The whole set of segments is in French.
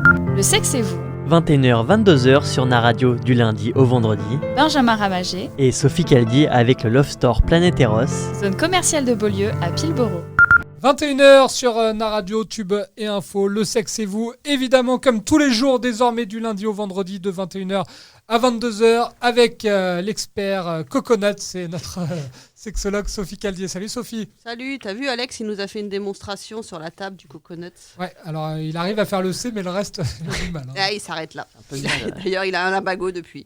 Le sexe et vous, 21h-22h sur Naradio du lundi au vendredi. Benjamin Ramagé, Et Sophie Caldi avec le Love Store Planète Eros. zone commerciale de Beaulieu à Pilboro. 21h sur Naradio, Tube et Info, le sexe et vous, évidemment comme tous les jours désormais du lundi au vendredi de 21h à 22h avec l'expert Coconut, c'est notre sexologue Sophie Caldier. Salut Sophie. Salut, t'as vu Alex, il nous a fait une démonstration sur la table du coconut. Ouais, alors il arrive à faire le C mais le reste il a du mal. Ah, il s'arrête là. Un peu de mal, ouais. D'ailleurs, il a un limbago depuis.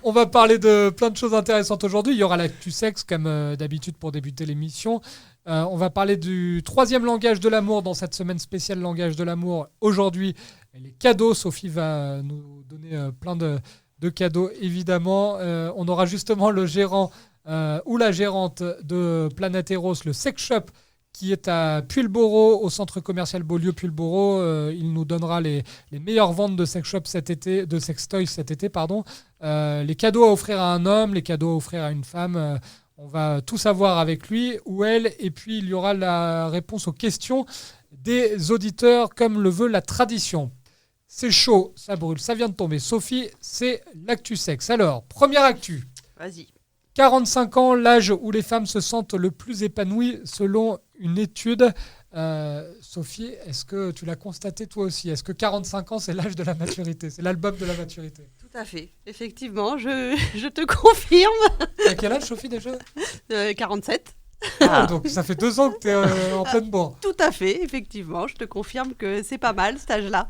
On va parler de plein de choses intéressantes aujourd'hui. Il y aura l'actu sexe comme d'habitude pour débuter l'émission. On va parler du 3e langage de l'amour dans cette semaine spéciale langage de l'amour. Aujourd'hui, les cadeaux. Sophie va nous donner plein de cadeaux, évidemment. On aura justement le gérant ou la gérante de Planète Eros, le sex shop, qui est à Pulboro, au centre commercial Beaulieu-Pulboro. Il nous donnera les meilleures ventes de sex shop cet été, de sex toys cet été, pardon. Les cadeaux à offrir à un homme, les cadeaux à offrir à une femme. On va tout savoir avec lui ou elle. Et puis, il y aura la réponse aux questions des auditeurs, comme le veut la tradition. C'est chaud, ça brûle, ça vient de tomber. Sophie, c'est l'actu sexe. Alors, première actu. Vas-y. 45 ans, l'âge où les femmes se sentent le plus épanouies selon une étude. Sophie, est-ce que tu l'as constaté toi aussi ? Est-ce que 45 ans, c'est l'âge de la maturité ? C'est l'album de la maturité ? Tout à fait. Effectivement, je te confirme. À quel âge, Sophie, déjà ? 47. Donc ça fait 2 ans que tu es en pleine bourre. Tout à fait, effectivement. Je te confirme que c'est pas mal, cet âge-là.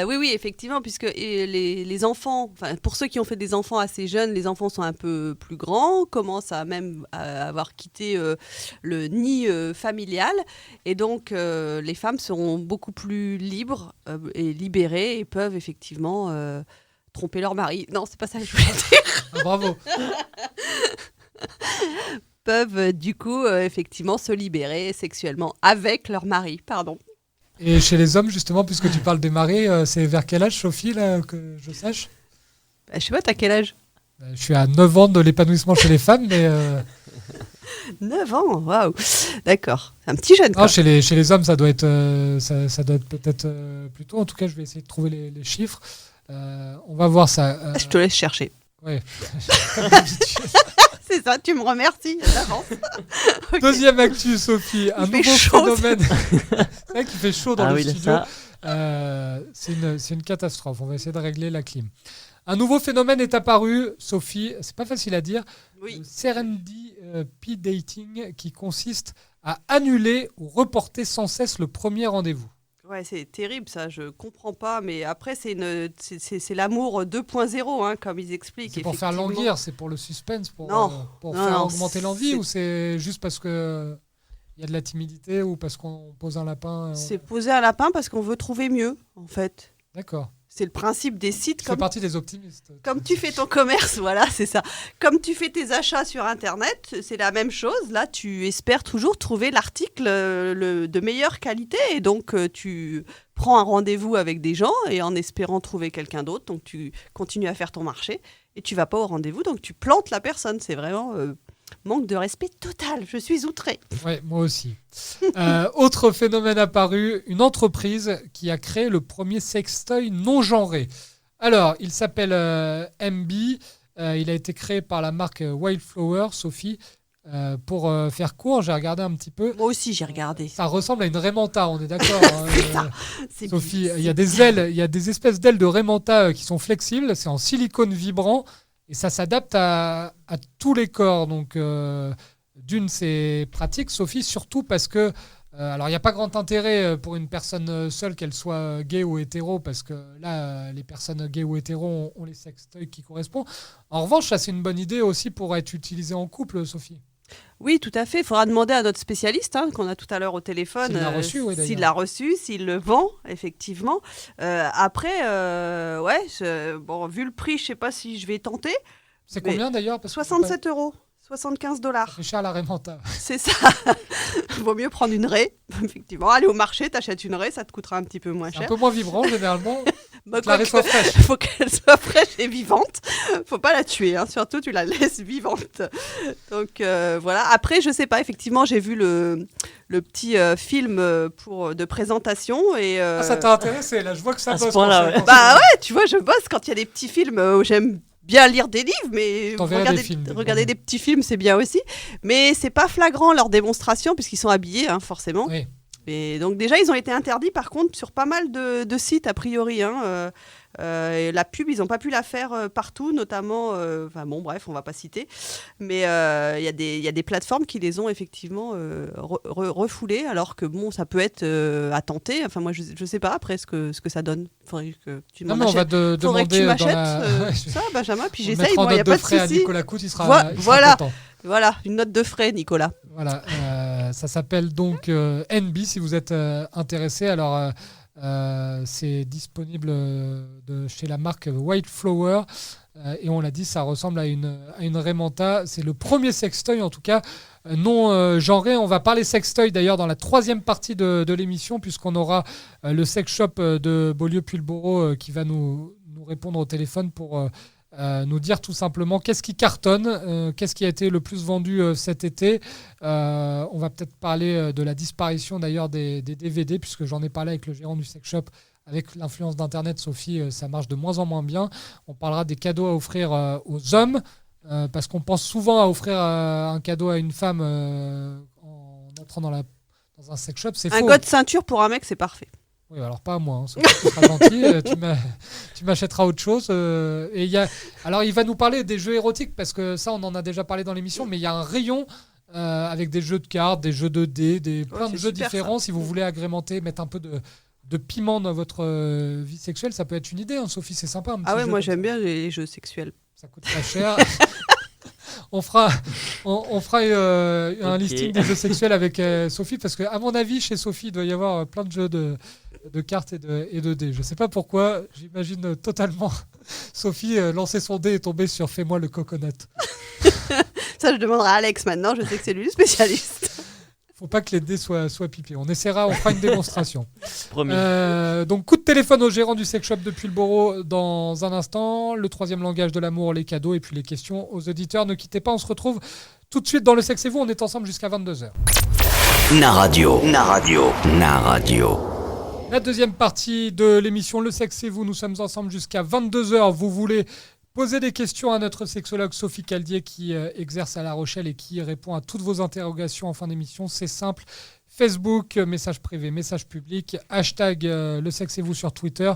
Oui, effectivement, puisque les enfants, enfin, pour ceux qui ont fait des enfants assez jeunes, les enfants sont un peu plus grands, commencent à même avoir quitté le nid familial. Et donc, les femmes seront beaucoup plus libres et libérées et peuvent effectivement tromper leur mari. Non, c'est pas ça que je voulais dire. Ah, bravo. Peuvent du coup effectivement se libérer sexuellement avec leur mari, pardon. Et chez les hommes, justement, puisque tu parles des maris, c'est vers quel âge, Sophie, là, que je sache ? Je sais pas, t'as quel âge ? Je suis à 9 ans de l'épanouissement chez les femmes, mais... 9 ans, waouh. D'accord, c'est un petit jeune. Non, chez les hommes, ça doit être, ça doit être peut-être plus tôt. En tout cas, je vais essayer de trouver les chiffres. On va voir ça. Je te laisse chercher. Ouais. Comme d'habitude. C'est ça, tu me remercies d'avance. Okay. Deuxième actu, Sophie. Un nouveau phénomène. C'est vrai qu'il fait chaud dans le studio. C'est une catastrophe. On va essayer de régler la clim. Un nouveau phénomène est apparu, Sophie. C'est pas facile à dire. Oui. Le serendipity dating, qui consiste à annuler ou reporter sans cesse le premier rendez-vous. Ouais, c'est terrible ça, je comprends pas, mais après c'est l'amour 2.0, hein, comme ils expliquent. C'est pour faire languir, c'est pour le suspense, pour non, faire augmenter l'envie, ou c'est juste parce que y a de la timidité ou parce qu'on pose un lapin C'est poser un lapin parce qu'on veut trouver mieux, en fait. D'accord. C'est le principe des sites. Tu fais partie des optimistes. Comme tu fais ton commerce, voilà, c'est ça. Comme tu fais tes achats sur Internet, c'est la même chose. Là, tu espères toujours trouver l'article de meilleure qualité. Et donc, tu prends un rendez-vous avec des gens et en espérant trouver quelqu'un d'autre. Donc, tu continues à faire ton marché et tu vas pas au rendez-vous. Donc, tu plantes la personne. C'est vraiment manque de respect total. Je suis outrée. Oui, moi aussi. Autre phénomène apparu, une entreprise qui a créé le premier sextoy non genré. Alors, il s'appelle MB. Il a été créé par la marque Wildflower, Sophie. Pour faire court, j'ai regardé un petit peu. Moi aussi, j'ai regardé. Ça ressemble à une Raymanta, on est d'accord. C'est ça. Sophie, il y a des ailes, il y a des espèces d'ailes de Raymanta qui sont flexibles. C'est en silicone vibrant. Et ça s'adapte à tous les corps. Donc, d'une, c'est pratique, Sophie, surtout parce que... alors, il n'y a pas grand intérêt pour une personne seule, qu'elle soit gay ou hétéro, parce que là, les personnes gays ou hétéros ont les sextoys qui correspondent. En revanche, ça, c'est une bonne idée aussi pour être utilisé en couple, Sophie. Oui, tout à fait. Il faudra demander à notre spécialiste, qu'on a tout à l'heure au téléphone, s'il l'a reçu, oui, s'il l'a reçu, s'il le vend, effectivement. Après, bon, vu le prix, je ne sais pas si je vais tenter. C'est combien d'ailleurs ? 67 €, 75 $. C'est cher la Raymanta. C'est ça. Vaut mieux prendre une raie, effectivement. Aller au marché, t'achètes une raie, ça te coûtera un petit peu moins cher. Un peu moins vibrant, généralement. Bah, Clarisse soit fraîche. faut qu'elle soit fraîche et vivante. Faut pas la tuer, hein. Surtout tu la laisses vivante. Donc voilà. Après, je sais pas. Effectivement, j'ai vu le petit film de présentation et. Ça t'a intéressé là. Je vois que ça À ce bosse. point-là, quand ouais. c'est- Bah ouais, tu vois, je bosse quand il y a des petits films où j'aime bien lire des livres, mais T'enverrais regarder des films, regarder des petits films, c'est bien aussi. Mais c'est pas flagrant leur démonstration puisqu'ils sont habillés, hein, forcément. Oui. Et donc déjà, ils ont été interdits par contre sur pas mal de sites a priori. Hein, et la pub, ils n'ont pas pu la faire partout, notamment. Enfin bon, bref, on va pas citer. Mais il y a des plateformes qui les ont effectivement refoulées, alors que bon, ça peut être à tenter. Enfin moi, je sais pas après ce que ça donne. Faudrait que tu Non, m'en mais on va achètes. Faudrait que tu demander dans m'achètes la... Ouais, ça, Benjamin. Puis on j'essaye. mettra en Moi, il y a note de pas de frais à souci. Nicolas Cout, il sera Voilà. content. Voilà, une note de frais, Nicolas. Voilà, ça s'appelle donc NB si vous êtes intéressé. Alors, c'est disponible chez la marque White Flower. Et on l'a dit, ça ressemble à une Raymanta. C'est le premier sextoy, en tout cas, non genré. On va parler sextoy d'ailleurs dans la troisième partie de l'émission, puisqu'on aura le sex shop de Beaulieu-Pulboro qui va nous répondre au téléphone pour... nous dire tout simplement qu'est-ce qui cartonne, qu'est-ce qui a été le plus vendu cet été. On va peut-être parler de la disparition d'ailleurs des DVD, puisque j'en ai parlé avec le gérant du sex shop. Avec l'influence d'Internet, Sophie, ça marche de moins en moins bien. On parlera des cadeaux à offrir aux hommes, parce qu'on pense souvent à offrir un cadeau à une femme en entrant dans un sex shop. C'est Un faux. god ceinture pour un mec, c'est parfait. Oui, alors pas à moi, hein. Sophie, tu seras gentil, tu m'achèteras autre chose. Alors, il va nous parler des jeux érotiques, parce que ça, on en a déjà parlé dans l'émission, mais il y a un rayon avec des jeux de cartes, des jeux de dés, plein de c'est jeux super, différents. ça. Si vous voulez agrémenter, mettre un peu de piment dans votre vie sexuelle, ça peut être une idée, hein, Sophie, c'est sympa. Un petit Ah ouais, jeu moi comme j'aime ça. bien les jeux sexuels. Ça coûte pas cher. On fera un Ok. listing des jeux sexuels avec Sophie, parce qu'à mon avis, chez Sophie, il doit y avoir plein de jeux de cartes et de dés. Je sais pas pourquoi, j'imagine totalement Sophie lancer son dé et tomber sur Fais-moi le coconut. Ça, je demanderai à Alex maintenant, je sais que c'est lui le spécialiste. Faut pas que les dés soient pipés. On fera une démonstration. Promis. Donc, coup de téléphone au gérant du sex shop de Pulboro dans un instant. Le troisième langage de l'amour, les cadeaux et puis les questions aux auditeurs. Ne quittez pas, on se retrouve tout de suite dans Le Sexe et vous. On est ensemble jusqu'à 22h. Naradio. La deuxième partie de l'émission Le Sexe et vous. Nous sommes ensemble jusqu'à 22h. Vous voulez poser des questions à notre sexologue Sophie Caldier qui exerce à La Rochelle et qui répond à toutes vos interrogations en fin d'émission. C'est simple. Facebook, message privé, message public, hashtag Le Sexe et vous sur Twitter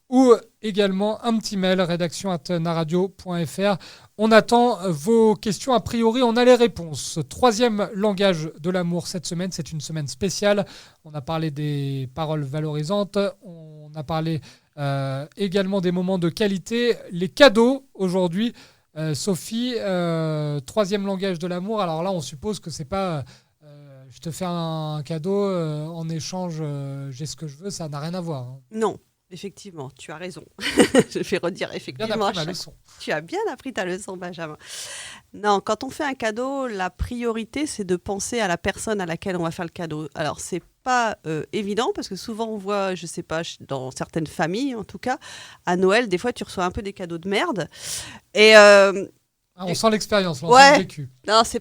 ou également un petit mail rédaction@naradio.fr. On attend vos questions. A priori, on a les réponses. Troisième langage de l'amour cette semaine. C'est une semaine spéciale. On a parlé des paroles valorisantes. On a parlé également des moments de qualité. Les cadeaux aujourd'hui. Sophie, troisième langage de l'amour. Alors là, on suppose que c'est pas... je te fais un cadeau, en échange, j'ai ce que je veux. Ça n'a rien à voir, hein. Non, effectivement, tu as raison. Je vais redire Bien effectivement. appris ma leçon. Tu as bien appris ta leçon, Benjamin. Non, quand on fait un cadeau, la priorité, c'est de penser à la personne à laquelle on va faire le cadeau. Alors, c'est pas évident parce que souvent on voit, je sais pas, dans certaines familles en tout cas, à Noël, des fois tu reçois un peu des cadeaux de merde. Et On sent l'expérience, on Ouais. sent le vécu. non, c'est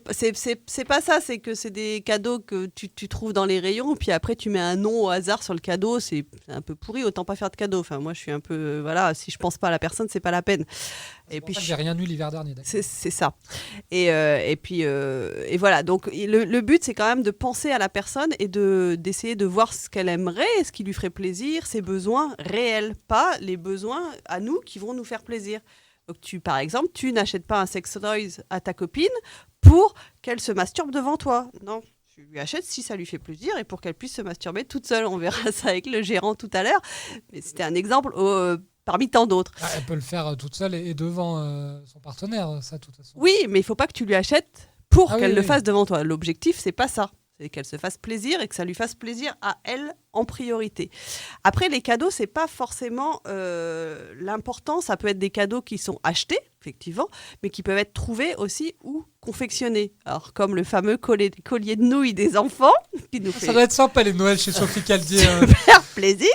pas ça, c'est que c'est des cadeaux que tu trouves dans les rayons, puis après tu mets un nom au hasard sur le cadeau, c'est un peu pourri, autant pas faire de cadeau. Enfin, moi je suis un peu, voilà, si je pense pas à la personne, c'est pas la peine. Et puis j'ai rien eu l'hiver dernier. D'accord. C'est ça. Et puis voilà. Donc le but, c'est quand même de penser à la personne et d'essayer de voir ce qu'elle aimerait, ce qui lui ferait plaisir, ses besoins réels, pas les besoins à nous qui vont nous faire plaisir. Donc par exemple, tu n'achètes pas un sex toys à ta copine pour qu'elle se masturbe devant toi. Non. Tu lui achètes si ça lui fait plaisir et pour qu'elle puisse se masturber toute seule. On verra ça avec le gérant tout à l'heure. Mais c'était un exemple parmi tant d'autres. Ah, elle peut le faire toute seule et devant son partenaire, ça, de toute façon. Oui, mais il faut pas que tu lui achètes pour Ah qu'elle oui, le oui. fasse devant toi. L'objectif, c'est pas ça. C'est qu'elle se fasse plaisir et que ça lui fasse plaisir à elle en priorité. Après, les cadeaux, c'est pas forcément l'important. Ça peut être des cadeaux qui sont achetés, effectivement, mais qui peuvent être trouvés aussi ou confectionnés. Alors, comme le fameux collier de nouilles des enfants, qui nous Ça fait doit être sympa les Noëls chez Sophie Caldier. super plaisir.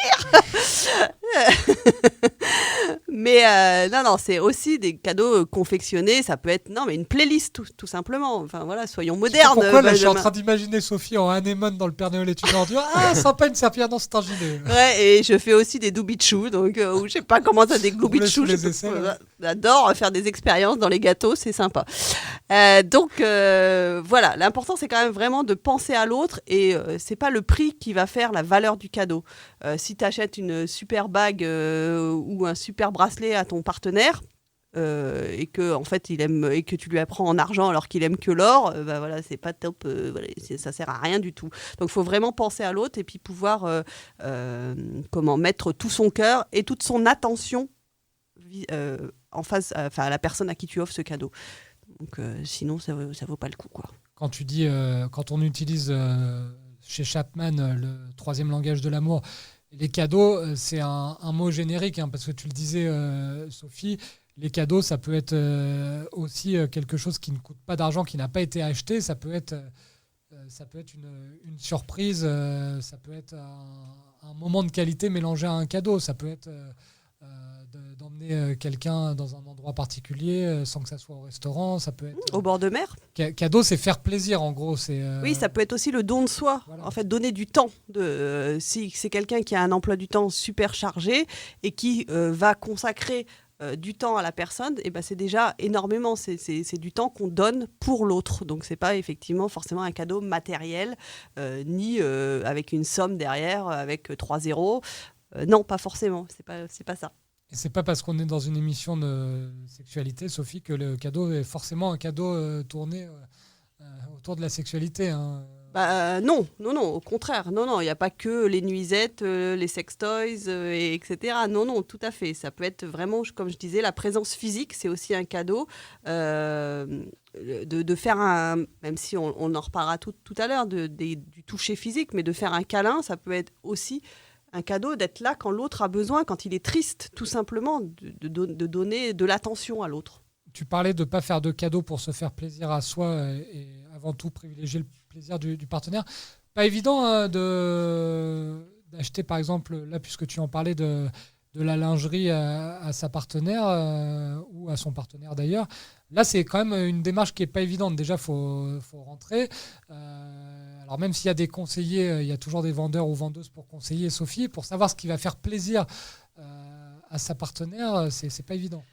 Mais non, c'est aussi des cadeaux confectionnés. Ça peut être une playlist tout simplement. Enfin voilà, soyons modernes. Pourquoi là, je suis en Benjamin. train d'imaginer Sophie en anémone dans le Père Noël est une ordure. Ah, sympa, une serpillière dans c'est un gilet. Ouais, et je fais aussi des doubichous, donc ou je sais pas comment ça, des gloubichous. Vous laissez les essais, ouais. J'adore faire des expériences dans les gâteaux, c'est sympa. Donc voilà, l'important c'est quand même vraiment de penser à l'autre et c'est pas le prix qui va faire la valeur du cadeau. Si tu achètes une super bague ou un super bracelet à ton partenaire, et que en fait il aime et que tu lui apprends en argent alors qu'il aime que l'or, bah voilà, c'est pas top, voilà, ça sert à rien du tout. Donc il faut vraiment penser à l'autre et puis pouvoir mettre tout son cœur et toute son attention en face, à la personne à qui tu offres ce cadeau. Donc sinon ça vaut pas le coup, quoi. Quand tu dis, quand on utilise chez Chapman le troisième langage de l'amour, les cadeaux, c'est un mot générique, parce que tu le disais, Sophie. Les cadeaux, ça peut être aussi quelque chose qui ne coûte pas d'argent, qui n'a pas été acheté. Ça peut être une surprise, ça peut être un moment de qualité mélangé à un cadeau. Ça peut être d'emmener quelqu'un dans un endroit particulier sans que ça soit au restaurant. Ça peut être au bord de mer. Cadeau, c'est faire plaisir, en gros. Oui, ça peut être aussi le don de soi. Voilà. En fait, donner du temps. Si c'est quelqu'un qui a un emploi du temps super chargé et qui va consacrer du temps à la personne, et ben c'est déjà énormément. C'est du temps qu'on donne pour l'autre. Donc c'est pas effectivement forcément un cadeau matériel, ni avec une somme derrière, avec 3 zéros. Non, pas forcément. C'est pas ça. Et c'est pas parce qu'on est dans une émission de sexualité, Sophie, que le cadeau est forcément un cadeau tourné autour de la sexualité. Non, au contraire. Non, il n'y a pas que les nuisettes, les sextoys, etc. Non, tout à fait. Ça peut être vraiment, comme je disais, la présence physique, c'est aussi un cadeau. De faire même si on en reparlera tout à l'heure, du toucher physique, mais de faire un câlin, ça peut être aussi un cadeau, d'être là quand l'autre a besoin, quand il est triste, tout simplement, de donner de l'attention à l'autre. Tu parlais de ne pas faire de cadeaux pour se faire plaisir à soi et avant tout privilégier le plaisir du partenaire. Pas évident d'acheter, par exemple, là, puisque tu en parlais, de la lingerie à sa partenaire ou à son partenaire d'ailleurs. Là, c'est quand même une démarche qui n'est pas évidente. Déjà, il faut rentrer. Alors même s'il y a des conseillers, il y a toujours des vendeurs ou vendeuses pour conseiller, Sophie, pour savoir ce qui va faire plaisir à sa partenaire, c'est pas évident.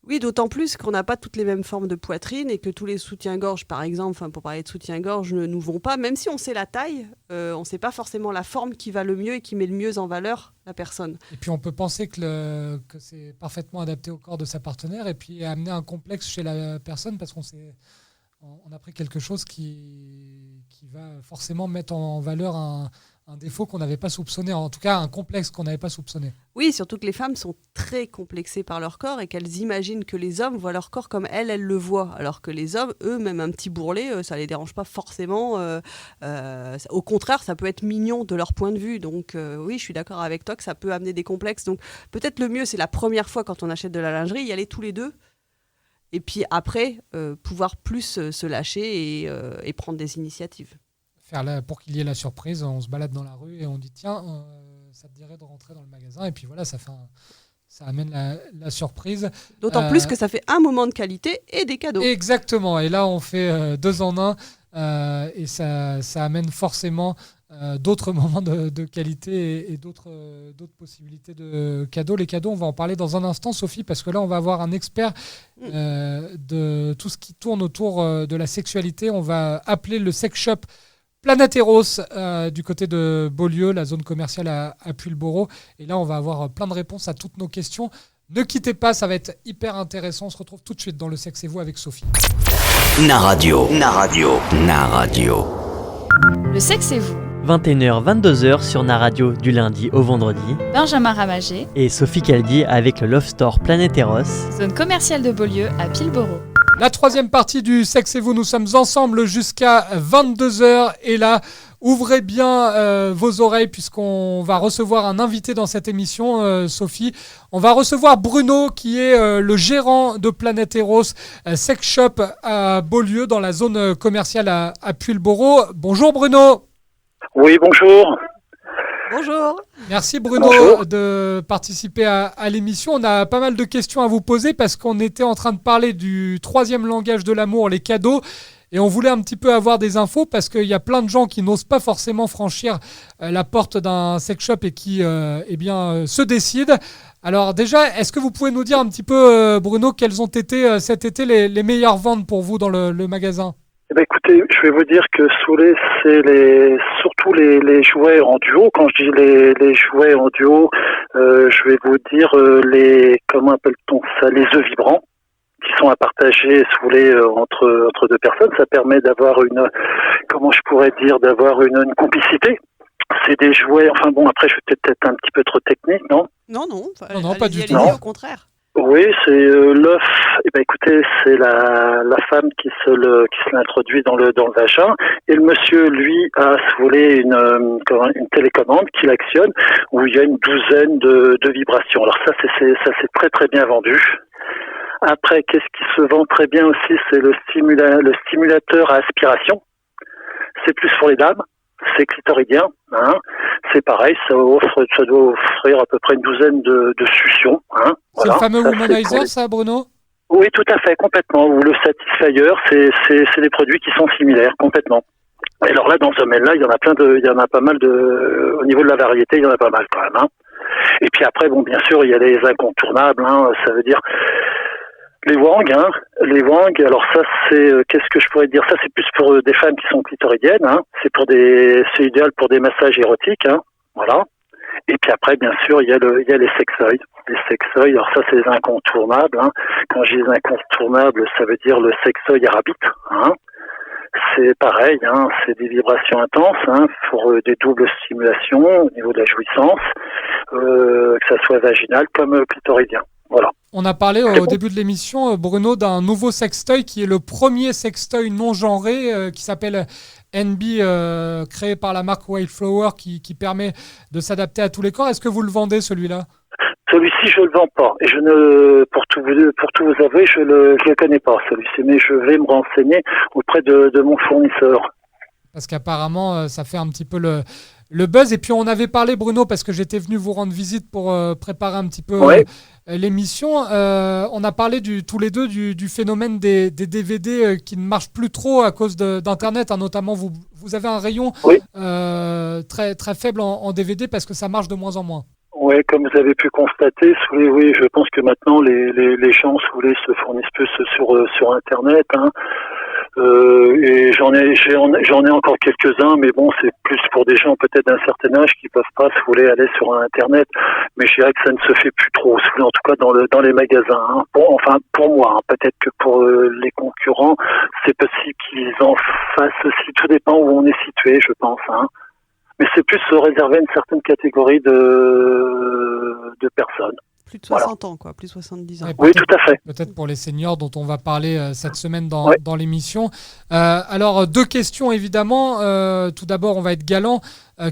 Oui, d'autant plus qu'on n'a pas toutes les mêmes formes de poitrine et que tous les soutiens-gorge, par exemple, pour parler de soutien-gorge, ne nous vont pas. Même si on sait la taille, on ne sait pas forcément la forme qui va le mieux et qui met le mieux en valeur la personne. Et puis on peut penser que c'est parfaitement adapté au corps de sa partenaire et puis amener un complexe chez la personne parce qu'on a pris quelque chose qui va forcément mettre en valeur un défaut qu'on n'avait pas soupçonné, en tout cas un complexe qu'on n'avait pas soupçonné. Oui, surtout que les femmes sont très complexées par leur corps et qu'elles imaginent que les hommes voient leur corps comme elles le voient, alors que les hommes, eux, même un petit bourrelet, ça les dérange pas forcément. Au contraire, ça peut être mignon de leur point de vue. Donc oui, je suis d'accord avec toi que ça peut amener des complexes. Donc peut-être le mieux, c'est la première fois quand on achète de la lingerie, y aller tous les deux. Et puis après, pouvoir plus se lâcher et prendre des initiatives. Pour qu'il y ait la surprise, on se balade dans la rue et on dit tiens, ça te dirait de rentrer dans le magasin, et puis voilà, ça amène la surprise. D'autant plus que ça fait un moment de qualité et des cadeaux. Exactement, et là on fait 2 en 1 et ça amène forcément d'autres moments de qualité et d'autres possibilités de cadeaux. Les cadeaux, on va en parler dans un instant, Sophie, parce que là on va avoir un expert de tout ce qui tourne autour de la sexualité. On va appeler le sex shop Planeteros du côté de Beaulieu, la zone commerciale à Pulboro. Et là, on va avoir plein de réponses à toutes nos questions. Ne quittez pas, ça va être hyper intéressant. On se retrouve tout de suite dans Le Sexe et vous avec Sophie. Naradio. Le Sexe et vous, 21h, 22h sur Naradio du lundi au vendredi. Benjamin Ramagé, Et Sophie Caldi avec le Love Store Planeteros. zone commerciale de Beaulieu à Pulboro. La troisième partie du Sexe et vous, nous sommes ensemble jusqu'à 22h. Et là, ouvrez bien vos oreilles puisqu'on va recevoir un invité dans cette émission, Sophie. On va recevoir Bruno qui est le gérant de Planeteros Sex Shop à Beaulieu dans la zone commerciale à Pulboro. Bonjour Bruno. Oui, bonjour. Bonjour. Merci Bruno Bonjour. de participer à l'émission. On a pas mal de questions à vous poser parce qu'on était en train de parler du troisième langage de l'amour, les cadeaux. Et on voulait un petit peu avoir des infos parce qu'il y a plein de gens qui n'osent pas forcément franchir la porte d'un sex shop et qui se décident. Alors déjà, est-ce que vous pouvez nous dire un petit peu, Bruno, quelles ont été cet été les meilleures ventes pour vous dans le magasin ? Eh ben, écoutez, je vais vous dire que c'est surtout les jouets en duo. Quand je dis les jouets en duo, je vais vous dire comment appelle-t-on ça, les œufs vibrants, qui sont à partager entre deux personnes. Ça permet d'avoir d'avoir une complicité. C'est des jouets, enfin bon, après je vais peut-être un petit peu trop technique, non? Non, Non, pas du tout. Allez-y, au contraire. Oui, c'est l'œuf. Eh ben écoutez, c'est la femme qui se l'introduit dans le vagin, et le monsieur, lui, a, si vous voulez, une télécommande qu'il actionne où il y a une douzaine de vibrations. Alors ça c'est très très bien vendu. Après, qu'est-ce qui se vend très bien aussi, c'est le stimulateur à aspiration. C'est plus pour les dames. C'est clitoridien, hein. C'est pareil, ça doit offrir à peu près une douzaine de suctions, hein. C'est Voilà. le fameux Ça, Womanizer, ça, Bruno ? Oui, tout à fait, complètement. Ou le Satisfyer, c'est des produits qui sont similaires, complètement. Et alors là, dans ce domaine-là, il y en a pas mal au niveau de la variété, il y en a pas mal quand même, hein. Et puis après, bon, bien sûr, il y a les incontournables, hein. Ça veut dire les wangs, hein. Les wangs, alors ça, qu'est-ce que je pourrais dire? Ça, c'est plus pour des femmes qui sont clitoridiennes, hein. C'est idéal pour des massages érotiques, hein. Voilà. Et puis après, bien sûr, il y a les sextoys. Les sextoys, alors ça, c'est les incontournables, hein. Quand je dis incontournables, ça veut dire le sextoy arabite, hein. C'est pareil, hein. C'est des vibrations intenses, hein, pour des doubles stimulations au niveau de la jouissance, que ça soit vaginal comme clitoridien. Voilà. On a parlé au début de l'émission, Bruno, d'un nouveau sextoy qui est le premier sextoy non genré qui s'appelle NB, créé par la marque Wildflower qui permet de s'adapter à tous les corps. Est-ce que vous le vendez, celui-là ? Celui-ci, je le vends pas. Et pour tout vous avouer, je le connais pas, celui-ci. Mais je vais me renseigner auprès de mon fournisseur. Parce qu'apparemment, ça fait un petit peu le buzz. Et puis, on avait parlé, Bruno, parce que j'étais venu vous rendre visite pour préparer un petit peu l'émission. On a parlé tous les deux du phénomène des DVD qui ne marchent plus trop à cause d'Internet, hein. Notamment, vous avez un rayon très, très faible en DVD parce que ça marche de moins en moins. Oui, comme vous avez pu constater, oui, je pense que maintenant les gens, se fournissent plus sur Internet, hein. Et j'en ai encore quelques-uns, mais bon, c'est plus pour des gens peut-être d'un certain âge qui peuvent pas, aller sur Internet. Mais je dirais que ça ne se fait plus trop, en tout cas dans les magasins, hein. Pour moi, hein. Peut-être que pour les concurrents, c'est possible qu'ils en fassent aussi. Tout dépend où on est situé, je pense, hein. Mais c'est plus réservé à une certaine catégorie de personnes. Plus de 60 ans, quoi, plus de 70 ans. Ouais, Oui, tout à fait. Peut-être pour les seniors dont on va parler cette semaine dans l'émission. Alors, deux questions évidemment. Tout d'abord, on va être galant.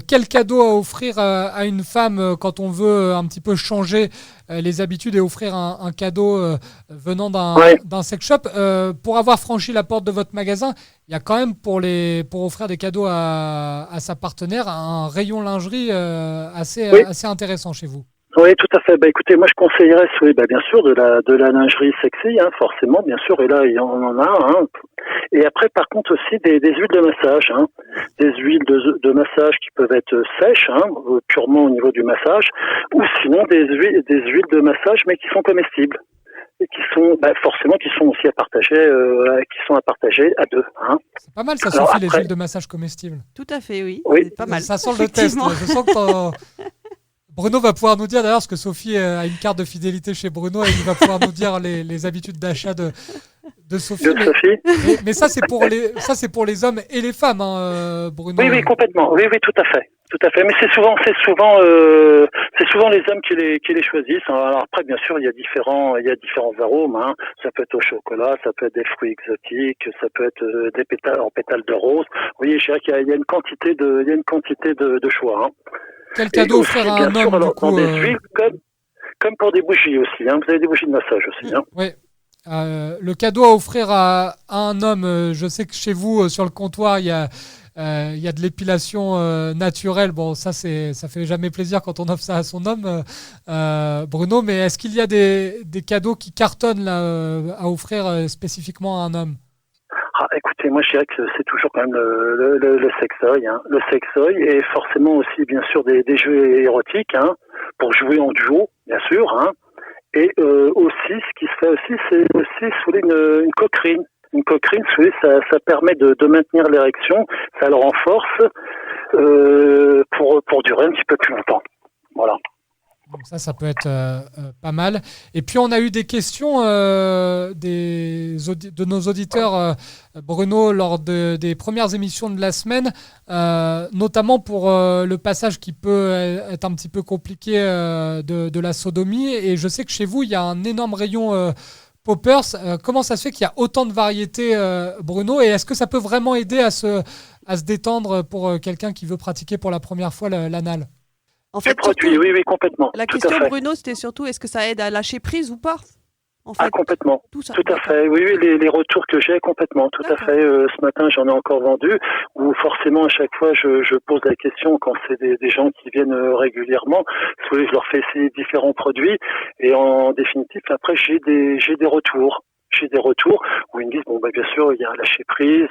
Quel cadeau à offrir à une femme quand on veut un petit peu changer les habitudes et offrir un cadeau venant d'un sex shop? Pour avoir franchi la porte de votre magasin, il y a quand même pour offrir des cadeaux à sa partenaire un rayon lingerie assez intéressant chez vous. Oui, tout à fait. Écoutez, moi je conseillerais, bien sûr, de la lingerie sexy, hein, forcément, bien sûr. Et là, il y en a, hein. Et après, par contre aussi des huiles de massage, hein, des huiles de massage qui peuvent être sèches, hein, purement au niveau du massage, ou sinon des huiles de massage mais qui sont comestibles et qui sont aussi à partager, à deux, hein. C'est pas mal, ça, Sophie, les huiles de massage comestibles. Tout à fait, oui. Oui. C'est pas mal. Ça sent le test. Je sens que Bruno va pouvoir nous dire d'ailleurs, parce que Sophie a une carte de fidélité chez Bruno et il va pouvoir nous dire les habitudes d'achat de Sophie. Mais ça, c'est pour les hommes et les femmes, hein, Bruno. Oui, complètement. Oui, tout à fait. Tout à fait. Mais c'est souvent les hommes qui les choisissent. Alors après, bien sûr, il y a différents arômes, hein. Ça peut être au chocolat, ça peut être des fruits exotiques, ça peut être des pétales de rose. Vous voyez, je dirais qu'il y a une quantité de choix, hein. Quel cadeau offrir à un homme, du coup, des huiles, comme pour des bougies aussi, hein. Vous avez des bougies de massage aussi, hein. Oui. Le cadeau à offrir à un homme, je sais que chez vous, sur le comptoir, il y a il y a de l'épilation naturelle. Bon, ça fait jamais plaisir quand on offre ça à son homme, Bruno. Mais est-ce qu'il y a des cadeaux qui cartonnent là, à offrir spécifiquement à un homme? Écoutez, moi je dirais que c'est toujours quand même le sextoy, hein. Le sextoy et forcément aussi bien sûr des jeux érotiques, hein, pour jouer en duo, bien sûr, hein. Et aussi, ce qui se fait aussi, c'est aussi sous une coquerine. Une coquerine, ça permet de maintenir l'érection, ça le renforce pour durer un petit peu plus longtemps. Voilà. Donc ça peut être pas mal. Et puis on a eu des questions de nos auditeurs, Bruno, lors des premières émissions de la semaine, notamment pour le passage qui peut être un petit peu compliqué de la sodomie. Et je sais que chez vous, il y a un énorme rayon poppers. Comment ça se fait qu'il y a autant de variétés, Bruno? Et est-ce que ça peut vraiment aider à se détendre pour quelqu'un qui veut pratiquer pour la première fois l'anal? En fait, produit, oui, complètement. La question, Bruno, c'était surtout est-ce que ça aide à lâcher prise ou pas, en fait. Complètement. Tout ça. Tout à fait. Oui, les retours que j'ai, complètement. Tout à fait. Ce matin, j'en ai encore vendu. Où forcément, à chaque fois, je pose la question quand c'est des gens qui viennent régulièrement. Je leur fais essayer différents produits. Et en définitive, après, j'ai des retours. J'ai des retours où ils me disent bien sûr il y a un lâcher prise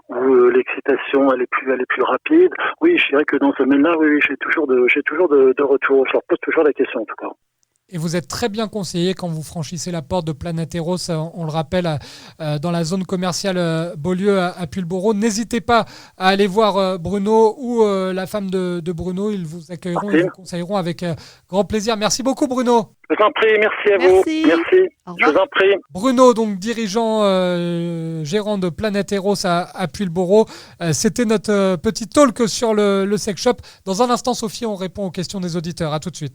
où l'excitation elle est plus rapide. Oui, je dirais que dans ce domaine-là, oui, j'ai toujours de retours. Je leur pose toujours la question en tout cas. Et vous êtes très bien conseillé quand vous franchissez la porte de Planeteros, on le rappelle, dans la zone commerciale Beaulieu à Pulboro. N'hésitez pas à aller voir Bruno ou la femme de Bruno. Ils vous accueilleront et vous conseilleront avec grand plaisir. Merci beaucoup, Bruno. Je vous en prie, merci à vous. Merci. Je vous en prie. Bruno, donc dirigeant, gérant de Planeteros à Pulboro. C'était notre petit talk sur le sex shop. Dans un instant, Sophie, on répond aux questions des auditeurs. À tout de suite.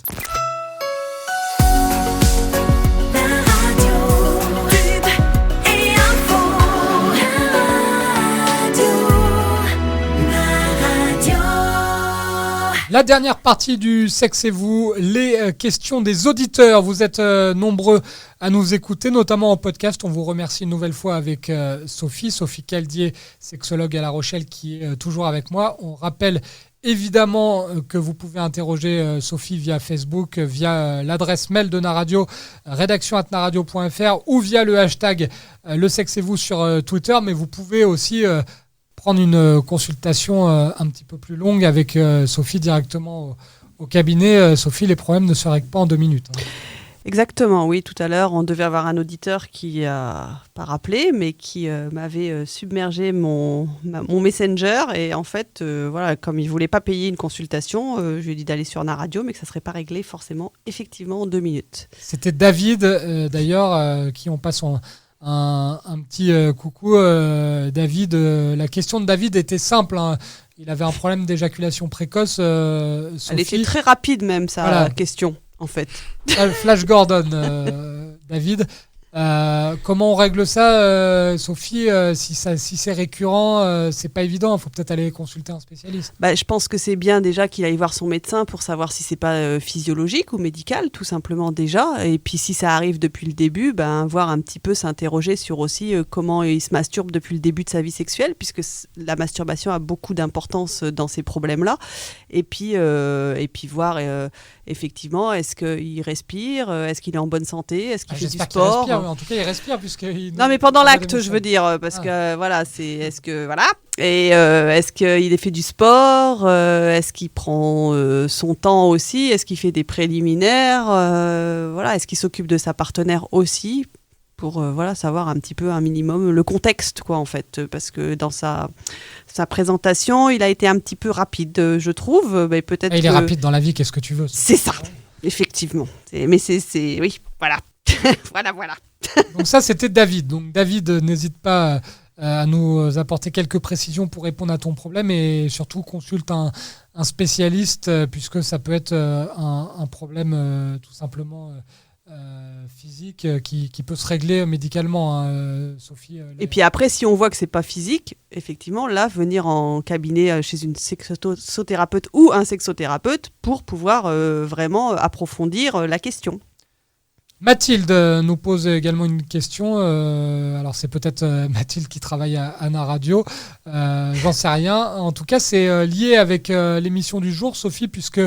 La dernière partie du Sexe et vous, les questions des auditeurs. Vous êtes nombreux à nous écouter, notamment en podcast. On vous remercie une nouvelle fois avec Sophie Caldier, sexologue à La Rochelle, qui est toujours avec moi. On rappelle évidemment que vous pouvez interroger Sophie via Facebook, via l'adresse mail de Naradio, rédaction@naradio.fr ou via le hashtag le sexe et vous sur Twitter. Mais vous pouvez aussi prendre une consultation un petit peu plus longue avec Sophie directement au cabinet. Sophie, les problèmes ne se règlent pas en 2 minutes. Hein. Exactement, oui. Tout à l'heure, on devait avoir un auditeur qui a pas rappelé, mais qui m'avait submergé mon Messenger. Et en fait, comme il voulait pas payer une consultation, je lui ai dit d'aller sur Naradio, mais que ça serait pas réglé forcément, effectivement, en 2 minutes. C'était David, d'ailleurs, qui on passe un petit coucou. David, la question de David était simple. Hein. Il avait un problème d'éjaculation précoce. Sophie. Elle était très rapide même, sa question, en fait. Flash Gordon, David. Comment on règle ça, Sophie? Si c'est récurrent, c'est pas évident. Il faut peut-être aller consulter un spécialiste. Je pense que c'est bien déjà qu'il aille voir son médecin pour savoir si c'est pas physiologique ou médical, tout simplement déjà. Et puis si ça arrive depuis le début, voir un petit peu s'interroger sur aussi comment il se masturbe depuis le début de sa vie sexuelle, puisque la masturbation a beaucoup d'importance dans ces problèmes-là. Et puis voir effectivement, est-ce qu'il respire, est-ce qu'il est en bonne santé, est-ce qu'il fait du sport. En tout cas, il respire non, mais pendant l'acte, je veux dire, parce que voilà, est-ce qu'il fait du sport, est-ce qu'il prend son temps aussi, est-ce qu'il fait des préliminaires, est-ce qu'il s'occupe de sa partenaire aussi pour savoir un petit peu un minimum le contexte, quoi, en fait, parce que dans sa présentation, il a été un petit peu rapide, je trouve, mais peut-être. Il est rapide dans la vie, qu'est-ce que tu veux? C'est ça, effectivement. Oui, voilà. voilà. Donc ça, c'était David. Donc David, n'hésite pas à nous apporter quelques précisions pour répondre à ton problème et surtout consulte un spécialiste puisque ça peut être un problème tout simplement physique qui peut se régler médicalement, hein, Sophie. Et puis après, si on voit que c'est pas physique, effectivement, là, venir en cabinet chez une sexothérapeute ou un sexothérapeute pour pouvoir vraiment approfondir la question. Mathilde nous pose également une question. Alors c'est peut-être Mathilde qui travaille à Anna Radio. J'en sais rien. En tout cas, c'est lié avec l'émission du jour, Sophie, puisque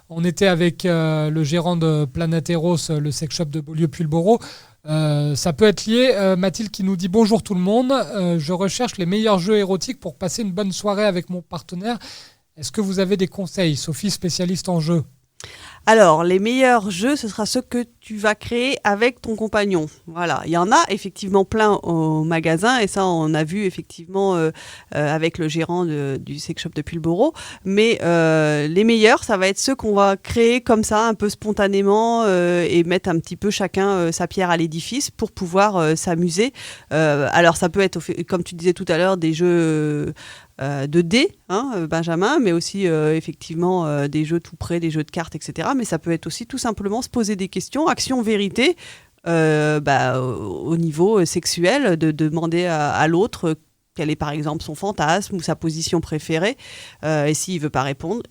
on était avec le gérant de Planeteros, le sex shop de Beaulieu-Pulboro. Ça peut être lié. Mathilde qui nous dit: bonjour tout le monde. Je recherche les meilleurs jeux érotiques pour passer une bonne soirée avec mon partenaire. Est-ce que vous avez des conseils, Sophie, spécialiste en jeux? Alors, les meilleurs jeux, ce sera ceux que tu vas créer avec ton compagnon. Voilà, il y en a effectivement plein au magasin, et ça, on a vu effectivement avec le gérant du sex shop de Pulboro. Mais les meilleurs, ça va être ceux qu'on va créer comme ça, un peu spontanément, et mettre un petit peu chacun sa pierre à l'édifice pour pouvoir s'amuser. Alors, ça peut être, comme tu disais tout à l'heure, des jeux... de dés, Benjamin, mais aussi effectivement des jeux tout près, des jeux de cartes, etc. Mais ça peut être aussi tout simplement se poser des questions, action-vérité, au niveau sexuel, de demander à l'autre quel est par exemple son fantasme ou sa position préférée, et s'il ne veut pas répondre,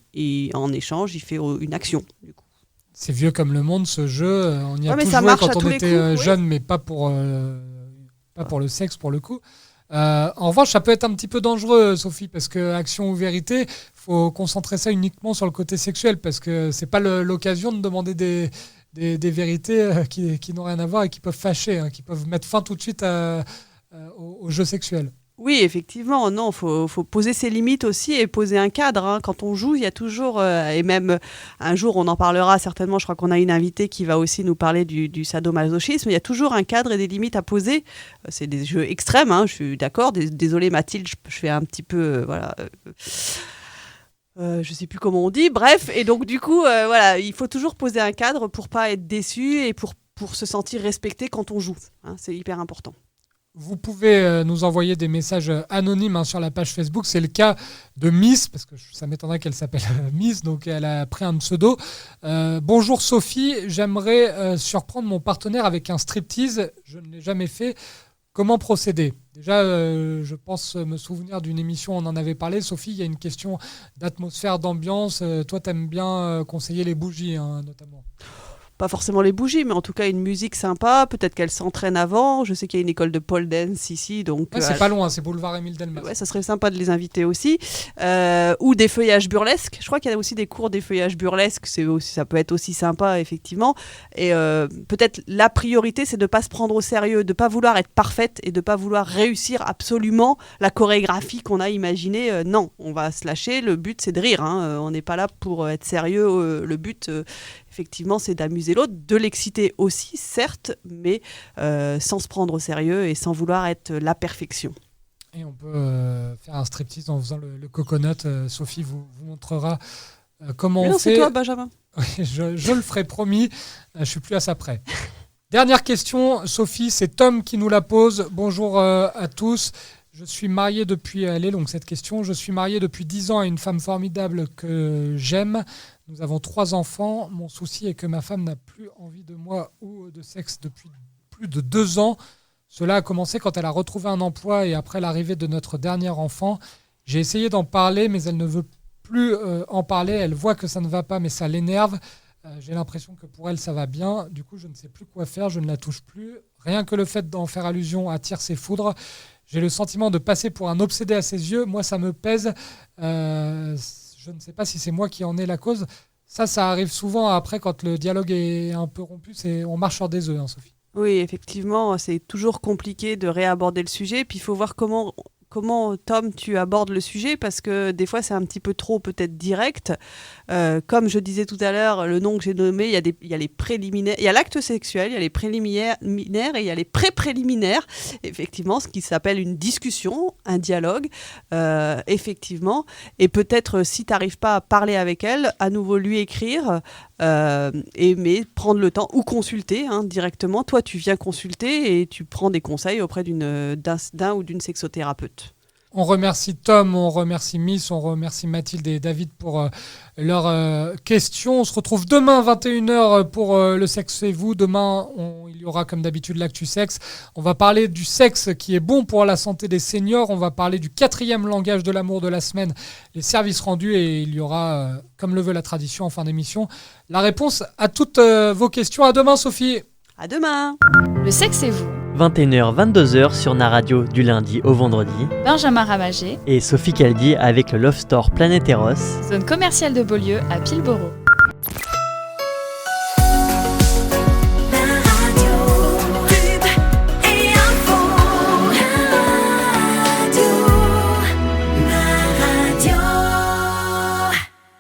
en échange, il fait une action. Du coup. C'est vieux comme le monde, ce jeu. On y a tous ça joué marche quand on était jeune, mais pas pour le sexe, pour le coup. En revanche, ça peut être un petit peu dangereux, Sophie, parce que action ou vérité, faut concentrer ça uniquement sur le côté sexuel, parce que c'est pas l'occasion de demander des vérités qui n'ont rien à voir et qui peuvent fâcher, qui peuvent mettre fin tout de suite au jeu sexuel. Oui, effectivement, non, faut poser ses limites aussi et poser un cadre. Quand on joue, il y a toujours, et même un jour on en parlera certainement, je crois qu'on a une invitée qui va aussi nous parler du sadomasochisme, il y a toujours un cadre et des limites à poser. C'est des jeux extrêmes, je suis d'accord, désolée Mathilde, je fais un petit peu, je sais plus comment on dit, bref, et donc du coup, il faut toujours poser un cadre pour pas être déçu et pour se sentir respecté quand on joue, c'est hyper important. Vous pouvez nous envoyer des messages anonymes sur la page Facebook. C'est le cas de Miss, parce que ça m'étonnerait qu'elle s'appelle Miss, donc elle a pris un pseudo. Bonjour Sophie, j'aimerais surprendre mon partenaire avec un striptease. Je ne l'ai jamais fait. Comment procéder ? Déjà, je pense me souvenir d'une émission, on en avait parlé. Sophie, il y a une question d'atmosphère, d'ambiance. Toi, tu aimes bien conseiller les bougies, notamment. Pas forcément les bougies, mais en tout cas une musique sympa. Peut-être qu'elle s'entraîne avant. Je sais qu'il y a une école de pole dance ici. Donc, c'est pas loin, c'est boulevard Émile Delmas. Ouais, ça serait sympa de les inviter aussi. Ou des feuillages burlesques. Je crois qu'il y a aussi des cours des feuillages burlesques. Ça peut être aussi sympa, effectivement. Et peut-être la priorité, c'est de ne pas se prendre au sérieux, de ne pas vouloir être parfaite et de ne pas vouloir réussir absolument la chorégraphie qu'on a imaginée. Non, on va se lâcher. Le but, c'est de rire. On n'est pas là pour être sérieux. Le but... effectivement, c'est d'amuser l'autre, de l'exciter aussi, certes, mais sans se prendre au sérieux et sans vouloir être la perfection. Et on peut faire un striptease en faisant le coconut. Sophie vous montrera comment on fait. C'est toi, Benjamin. Oui, je le ferai, promis. Je suis plus à ça près. Dernière question, Sophie, c'est Tom qui nous la pose. Bonjour à tous. Je suis marié depuis... Elle est longue, cette question. Je suis marié depuis 10 ans à une femme formidable que j'aime. Nous avons 3 enfants. Mon souci est que ma femme n'a plus envie de moi ou de sexe depuis plus de 2 ans. Cela a commencé quand elle a retrouvé un emploi et après l'arrivée de notre dernier enfant. J'ai essayé d'en parler, mais elle ne veut plus en parler. Elle voit que ça ne va pas, mais ça l'énerve. J'ai l'impression que pour elle, ça va bien. Du coup, je ne sais plus quoi faire. Je ne la touche plus. Rien que le fait d'en faire allusion attire ses foudres. J'ai le sentiment de passer pour un obsédé à ses yeux. Moi, ça me pèse. Je ne sais pas si c'est moi qui en ai la cause. Ça arrive souvent après quand le dialogue est un peu rompu. On marche sur des œufs, Sophie. Oui, effectivement, c'est toujours compliqué de réaborder le sujet. Puis il faut voir comment, Tom, tu abordes le sujet, parce que des fois, c'est un petit peu trop peut-être direct. Comme je disais tout à l'heure, le nom que j'ai nommé, il y a les préliminaires, il y a l'acte sexuel, il y a les préliminaires et il y a les pré-préliminaires. Effectivement, ce qui s'appelle une discussion, un dialogue, effectivement. Et peut-être, si tu n'arrives pas à parler avec elle, à nouveau lui écrire, mais prendre le temps, ou consulter directement. Toi, tu viens consulter et tu prends des conseils auprès d'un ou d'une sexothérapeute. On remercie Tom, on remercie Miss, on remercie Mathilde et David pour leurs questions. On se retrouve demain 21h pour Le Sexe et vous. Demain, il y aura comme d'habitude l'actu sexe. On va parler du sexe qui est bon pour la santé des seniors. On va parler du 4e langage de l'amour de la semaine, les services rendus. Et il y aura, comme le veut la tradition en fin d'émission, la réponse à toutes vos questions. À demain, Sophie. À demain. Le sexe et vous, 21h-22h sur Naradio du lundi au vendredi. Benjamin Ramager, Et Sophie Caldi avec le Love Store Planet Eros. zone commerciale de Beaulieu à Pilboro.